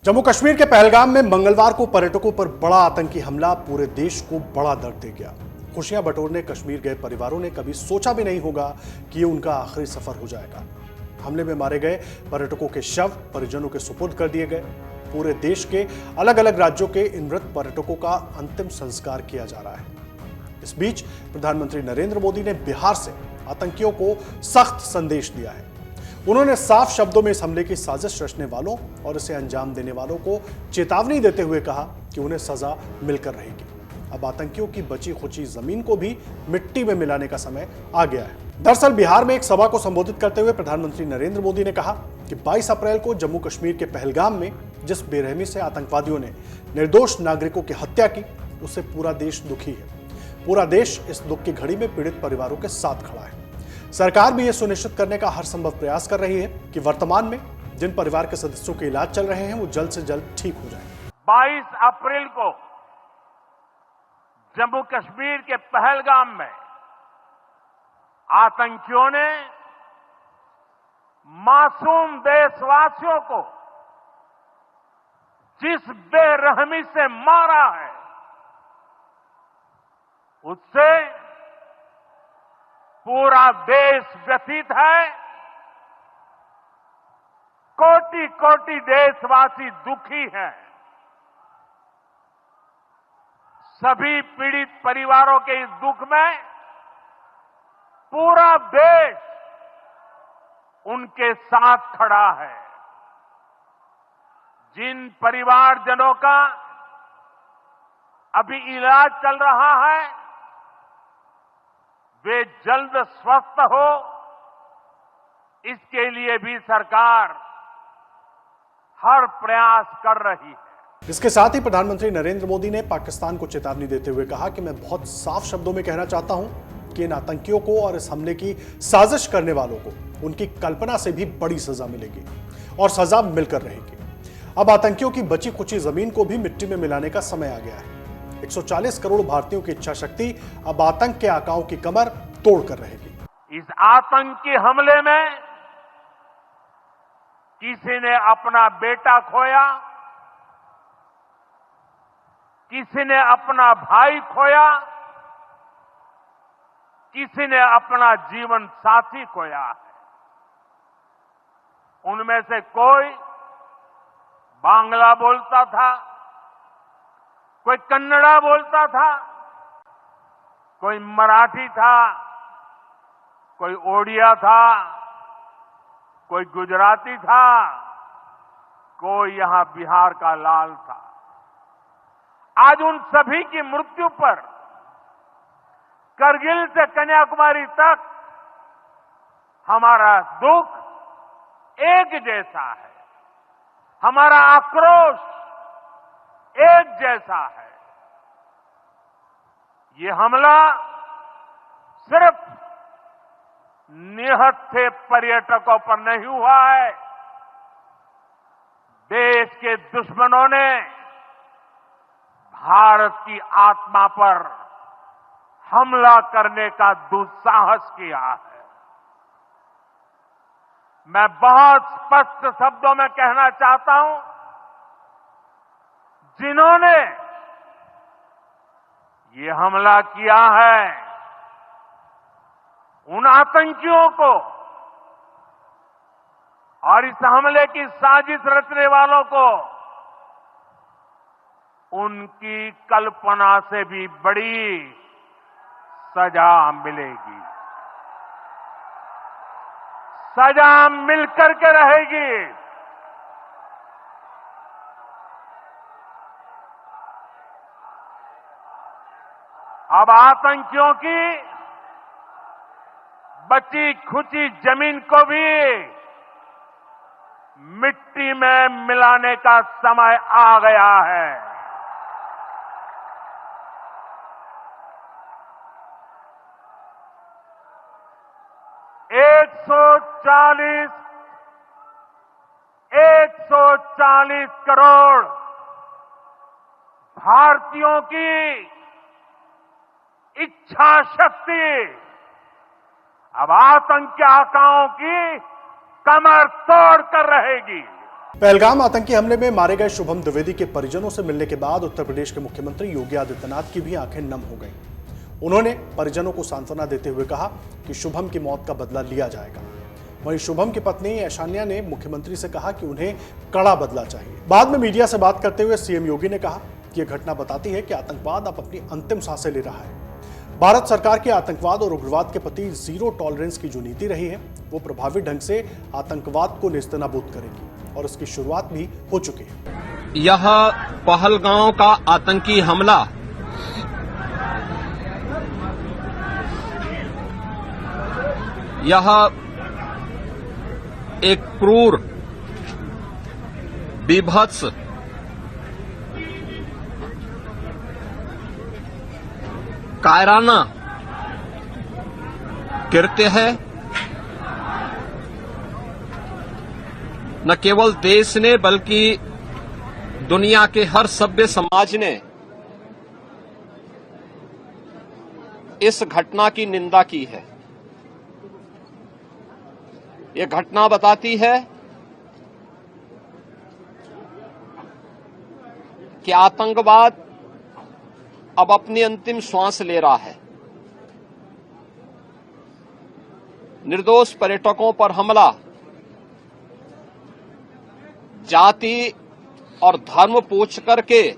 जम्मू कश्मीर के पहलगाम में मंगलवार को पर्यटकों पर बड़ा आतंकी हमला पूरे देश को बड़ा दर्द दे गया। खुशियां बटोरने कश्मीर गए परिवारों ने कभी सोचा भी नहीं होगा कि ये उनका आखिरी सफर हो जाएगा। हमले में मारे गए पर्यटकों के शव परिजनों के सुपुर्द कर दिए गए। पूरे देश के अलग अलग राज्यों के इन मृत पर्यटकों का अंतिम संस्कार किया जा रहा है। इस बीच प्रधानमंत्री नरेंद्र मोदी ने बिहार से आतंकियों को सख्त संदेश दिया है। उन्होंने साफ शब्दों में इस हमले की साजिश रचने वालों और इसे अंजाम देने वालों को चेतावनी देते हुए कहा कि उन्हें सजा मिलकर रहेगी। अब आतंकियों की बची खुची जमीन को भी मिट्टी में मिलाने का समय आ गया है। दरअसल बिहार में एक सभा को संबोधित करते हुए प्रधानमंत्री नरेंद्र मोदी ने कहा कि 22 अप्रैल को जम्मू कश्मीर के पहलगाम में जिस बेरहमी से आतंकवादियों ने निर्दोष नागरिकों की हत्या की, उससे पूरा देश दुखी है। पूरा देश इस दुख की घड़ी में पीड़ित परिवारों के साथ खड़ा है। सरकार भी यह सुनिश्चित करने का हर संभव प्रयास कर रही है कि वर्तमान में जिन परिवार के सदस्यों के इलाज चल रहे हैं वो जल्द से जल्द ठीक हो जाए। 22 अप्रैल को जम्मू कश्मीर के पहलगाम में आतंकियों ने मासूम देशवासियों को जिस बेरहमी से मारा है, उससे पूरा देश व्यथित है। कोटि कोटि देशवासी दुखी हैं। सभी पीड़ित परिवारों के इस दुख में पूरा देश उनके साथ खड़ा है। जिन परिवारजनों का अभी इलाज चल रहा है, वे जल्द स्वस्थ हो, इसके लिए भी सरकार हर प्रयास कर रही है। इसके साथ ही प्रधानमंत्री नरेंद्र मोदी ने पाकिस्तान को चेतावनी देते हुए कहा कि मैं बहुत साफ शब्दों में कहना चाहता हूं कि इन आतंकियों को और इस हमले की साजिश करने वालों को उनकी कल्पना से भी बड़ी सजा मिलेगी और सजा मिलकर रहेगी। अब आतंकियों की बची खुची जमीन को भी मिट्टी में मिलाने का समय आ गया है। 140 करोड़ भारतीयों की इच्छा शक्ति अब आतंक के आकाओं की कमर तोड़कर रहेगी। इस आतंकी हमले में किसी ने अपना बेटा खोया, किसी ने अपना भाई खोया, किसी ने अपना जीवन साथी खोया है। उनमें से कोई बांग्ला बोलता था, कोई कन्नड़ा बोलता था, कोई मराठी था, कोई ओडिया था, कोई गुजराती था, कोई यहां बिहार का लाल था। आज उन सभी की मृत्यु पर करगिल से कन्याकुमारी तक हमारा दुख एक जैसा है, हमारा आक्रोश एक जैसा है। ये हमला सिर्फ निहत्थे पर्यटकों पर नहीं हुआ है। देश के दुश्मनों ने भारत की आत्मा पर हमला करने का दुस्साहस किया है। मैं बहुत स्पष्ट शब्दों में कहना चाहता हूं, जिन्होंने ये हमला किया है, उन आतंकियों को और इस हमले की साजिश रचने वालों को उनकी कल्पना से भी बड़ी सजा मिलेगी। सजा मिलकर के रहेगी। अब आतंकियों की बची खुची जमीन को भी मिट्टी में मिलाने का समय आ गया है। एक सौ चालीस करोड़ भारतीयों की इच्छा शक्ति अब आतंक के आकाओं की कमर तोड़ कर रहेगी। पहलगाम आतंकी हमले में मारे गए शुभम द्विवेदी के परिजनों से मिलने के बाद उत्तर प्रदेश के मुख्यमंत्री योगी आदित्यनाथ की भी आंखें नम हो गईं। उन्होंने परिजनों को सांत्वना देते हुए कहा कि शुभम की मौत का बदला लिया जाएगा। वहीं शुभम की पत्नी ऐशान्या ने मुख्यमंत्री से कहा कि उन्हें कड़ा बदला चाहिए। बाद में मीडिया से बात करते हुए सीएम योगी ने कहा कि यह घटना बताती है कि आतंकवाद अब अपनी अंतिम सांसें ले रहा है। भारत सरकार के आतंकवाद और उग्रवाद के प्रति जीरो टॉलरेंस की जो नीति रही है वो प्रभावी ढंग से आतंकवाद को नेस्तनाबूद करेगी और इसकी शुरुआत भी हो चुकी है। यह पहलगांव का आतंकी हमला यह एक क्रूर, बीभत्स, कायराना कृत्य है। न केवल देश ने बल्कि दुनिया के हर सभ्य समाज ने इस घटना की निंदा की है। ये घटना बताती है कि आतंकवाद अब अपनी अंतिम श्वास ले रहा है। निर्दोष पर्यटकों पर हमला जाति और धर्म पूछ करके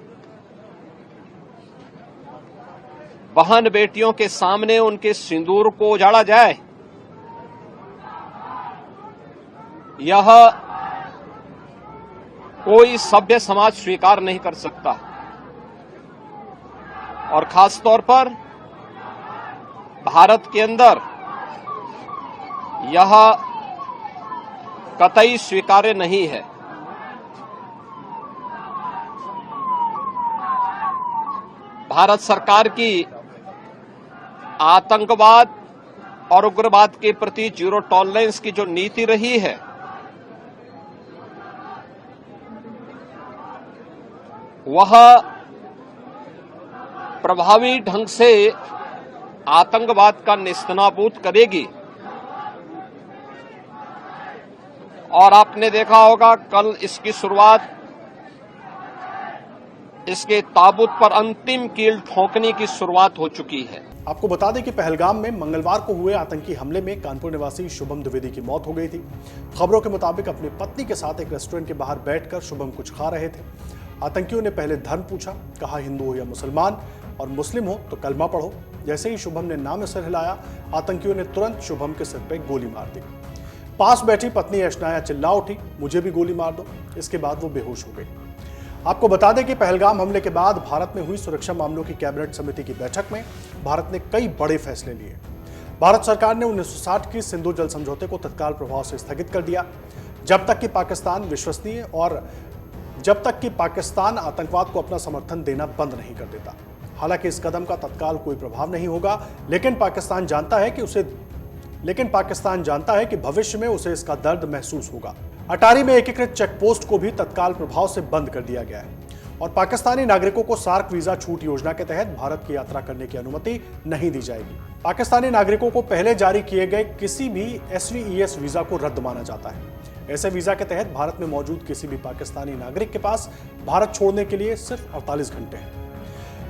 बहन बेटियों के सामने उनके सिंदूर को उजाड़ा जाए, यह कोई सभ्य समाज स्वीकार नहीं कर सकता। और खास तौर पर भारत के अंदर यह कतई स्वीकार्य नहीं है। भारत सरकार की आतंकवाद और उग्रवाद के प्रति जीरो टॉलरेंस की जो नीति रही है, वह प्रभावी ढंग से आतंकवाद का नेस्तनाबूद करेगी। और आपने देखा होगा कल इसकी शुरुआत इसके ताबूत पर अंतिम कील ठोकने की शुरुआत हो चुकी है। आपको बता दें कि पहलगाम में मंगलवार को हुए आतंकी हमले में कानपुर निवासी शुभम द्विवेदी की मौत हो गई थी। खबरों के मुताबिक अपनी पत्नी के साथ एक रेस्टोरेंट के बाहर बैठकर शुभम कुछ खा रहे थे। आतंकियों ने पहले धर्म पूछा, कहा हिंदू हो या मुसलमान, और मुस्लिम हो तो कलमा पढ़ो। जैसे ही शुभम ने नाम सिर हिलाया, आतंकियों ने तुरंत शुभम के सिर पे गोली मार दी। पास बैठी पत्नी ऐशनाया चिल्ला उठी, मुझे भी गोली मार दो। इसके बाद वो बेहोश हो गई। आपको बता दें कि पहलगाम हमले के बाद भारत में हुई सुरक्षा मामलों की कैबिनेट समिति की बैठक में भारत ने कई बड़े फैसले लिए। भारत सरकार ने 1960 की सिंधु जल समझौते को तत्काल प्रभाव से स्थगित कर दिया, जब तक कि पाकिस्तान आतंकवाद को अपना समर्थन देना बंद नहीं कर देता। हालांकि इस कदम का तत्काल कोई प्रभाव नहीं होगा, लेकिन पाकिस्तान जानता है कि भविष्य में उसे इसका दर्द महसूस होगा। अटारी में एकीकृत चेक पोस्ट को भी तत्काल प्रभाव से बंद कर दिया गया है और पाकिस्तानी नागरिकों को सार्क वीजा छूट योजना के तहत भारत की यात्रा करने की अनुमति नहीं दी जाएगी। पाकिस्तानी नागरिकों को पहले जारी किए गए किसी भी SVES वीजा को रद्द माना जाता है। ऐसे वीजा के तहत भारत में मौजूद किसी भी पाकिस्तानी नागरिक के पास भारत छोड़ने के लिए सिर्फ 48 घंटे हैं।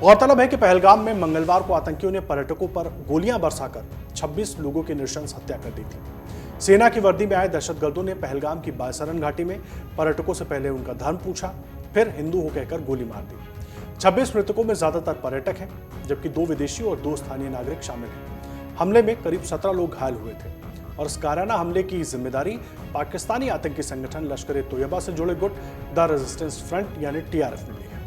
गौरतलब है कि पहलगाम में मंगलवार को आतंकियों ने पर्यटकों पर गोलियां बरसाकर 26 लोगों की नृशंस हत्या कर दी थी। सेना की वर्दी में आए दहशतगर्दों ने पहलगाम की बायसरन घाटी में पर्यटकों से पहले उनका धर्म पूछा, फिर हिंदू हो कहकर गोली मार दी। 26 मृतकों में ज्यादातर पर्यटक हैं, जबकि 2 विदेशी और 2 स्थानीय नागरिक शामिल हैं। हमले में करीब 17 लोग घायल हुए थे और इस कायराना हमले की जिम्मेदारी पाकिस्तानी आतंकी संगठन लश्कर-ए-तोयबा से जुड़े गुट द रेजिस्टेंस फ्रंट यानी TRF ने ली है।